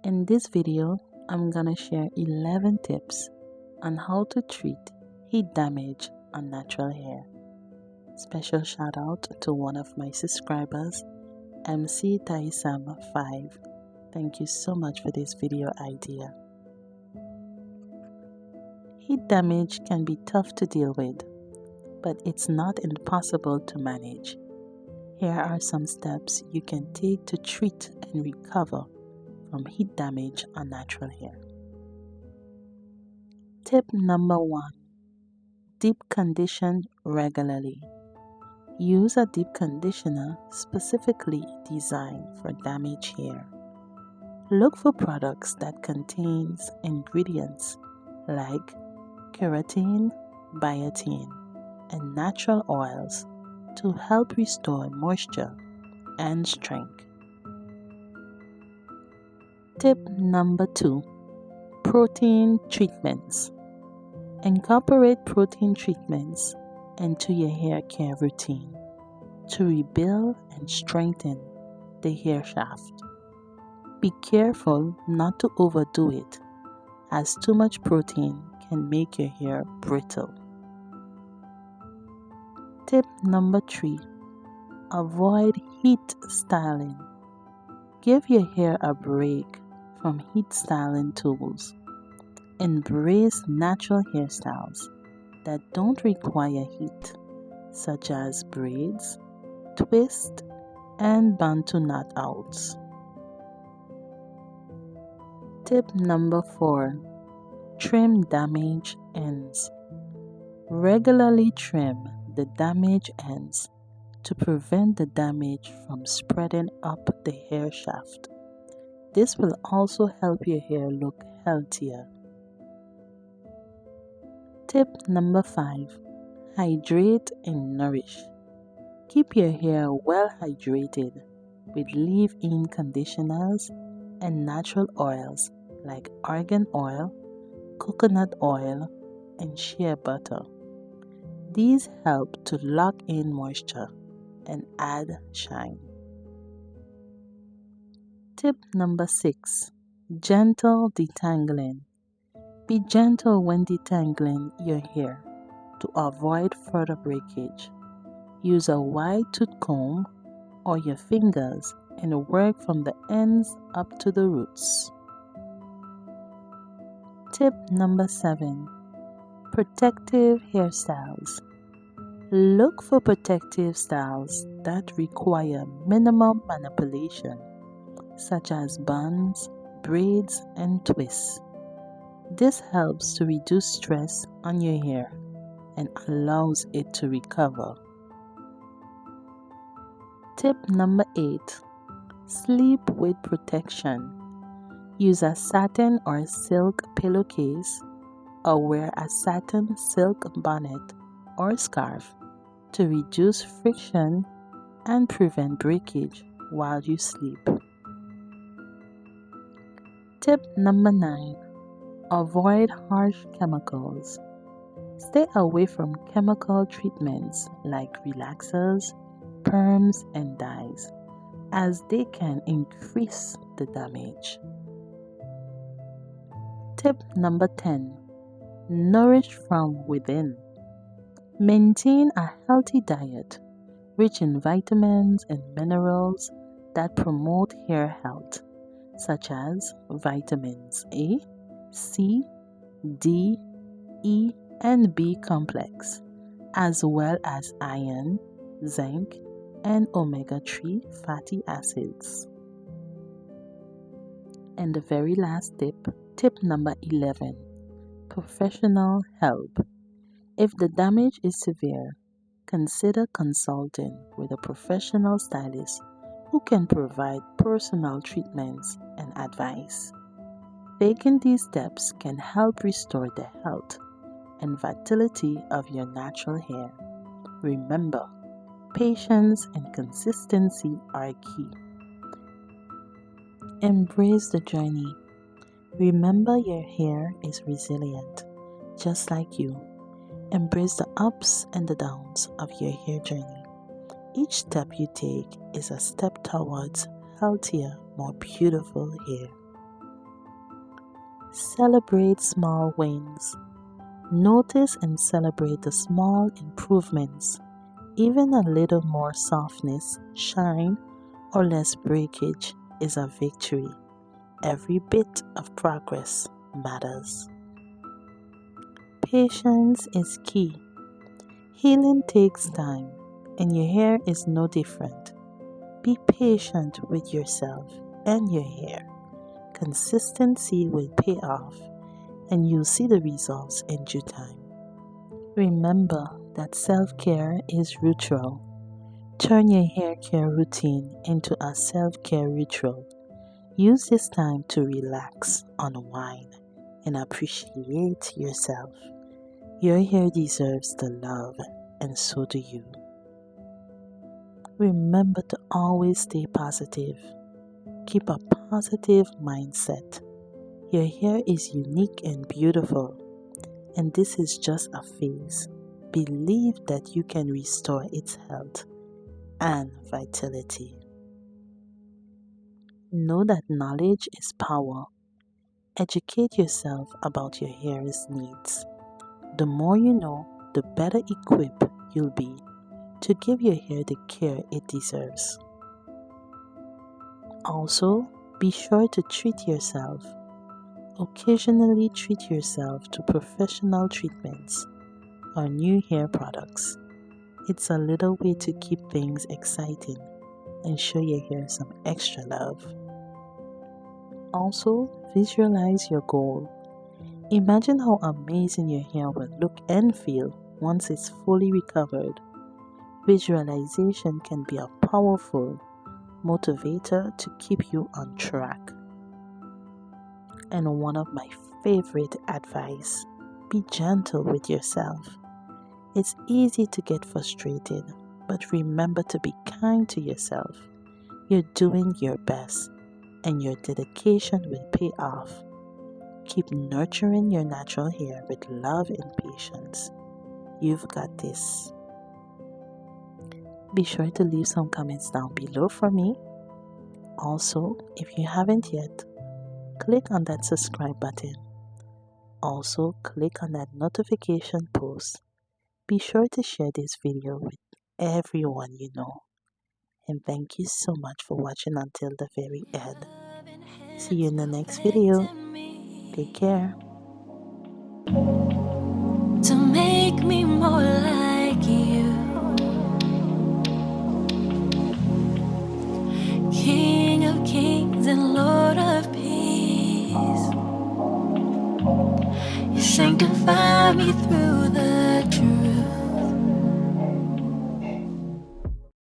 In this video, I'm gonna share 11 tips on how to treat heat damage on natural hair. Special shout out to one of my subscribers, MC Taisam5. Thank you so much for this video idea. Heat damage can be tough to deal with, but it's not impossible to manage. Here are some steps you can take to treat and recover from heat damage on natural hair. Tip number 1. Deep condition regularly. Use a deep conditioner specifically designed for damaged hair. Look for products that contains ingredients like keratin, biotin, and natural oils to help restore moisture and strength. Tip number 2. Protein treatments. Incorporate protein treatments into your hair care routine to rebuild and strengthen the hair shaft. Be careful not to overdo it, as too much protein can make your hair brittle. Tip number 3. Avoid heat styling. Give your hair a break from heat styling tools. Embrace natural hairstyles that don't require heat, such as braids, twists, and bantu knot outs. Tip number 4. Trim damaged ends. Regularly trim the damaged ends to prevent the damage from spreading up the hair shaft. This will also help your hair look healthier. Tip number 5. Hydrate and nourish. Keep your hair well hydrated with leave-in conditioners and natural oils like argan oil, coconut oil, and shea butter. These help to lock in moisture and add shine. Tip number 6. Gentle detangling. Be gentle when detangling your hair to avoid further breakage. Use a wide tooth comb or your fingers and work from the ends up to the roots. Tip number 7. Protective hairstyles. Look for protective styles that require minimal manipulation, such as buns, braids, and twists. This helps to reduce stress on your hair and allows it to recover. Tip number 8. Sleep with protection. Use a satin or silk pillowcase or wear a satin silk bonnet or scarf to reduce friction and prevent breakage while you sleep. Tip number 9. Avoid harsh chemicals. Stay away from chemical treatments like relaxers, perms, and dyes, as they can increase the damage. Tip number 10. Nourish from within. Maintain a healthy diet rich in vitamins and minerals that promote hair health, such as vitamins A, C, D, E, and B complex, as well as iron, zinc, and omega-3 fatty acids. And the very last tip number 11. Professional help. If the damage is severe, consider consulting with a professional stylist who can provide personal treatments and advice. Taking these steps can help restore the health and vitality of your natural hair. Remember, patience and consistency are key. Embrace the journey. Remember, your hair is resilient, just like you. Embrace the ups and the downs of your hair journey. Each step you take is a step towards healthier, more beautiful hair. Celebrate small wins. Notice and celebrate the small improvements. Even a little more softness, shine, or less breakage is a victory. Every bit of progress matters. Patience is key. Healing takes time, and your hair is no different. Be patient with yourself and your hair. Consistency will pay off, and you'll see the results in due time. Remember that self-care is ritual. Turn your hair care routine into a self-care ritual. Use this time to relax, unwind, and appreciate yourself. Your hair deserves the love, and so do you. Remember to always stay positive. Keep a positive mindset. Your hair is unique and beautiful, and this is just a phase. Believe that you can restore its health and vitality. Know that knowledge is power. Educate yourself about your hair's needs. The more you know, the better equipped you'll be to give your hair the care it deserves. Also, be sure to treat yourself. Occasionally treat yourself to professional treatments or new hair products. It's a little way to keep things exciting and show your hair some extra love. Also, visualize your goal. Imagine how amazing your hair will look and feel once it's fully recovered. Visualization can be a powerful motivator to keep you on track. And one of my favorite advice, be gentle with yourself. It's easy to get frustrated, but remember to be kind to yourself. You're doing your best, and your dedication will pay off. Keep nurturing your natural hair with love and patience. You've got this. Be sure to leave some comments down below for me. Also, if you haven't yet, click on that subscribe button. Also, click on that notification post. Be sure to share this video with everyone you know. And thank you so much for watching until the very end. See you in the next video. Take care. To make me more like you, King of kings and Lord of peace. You sanctify me through the truth.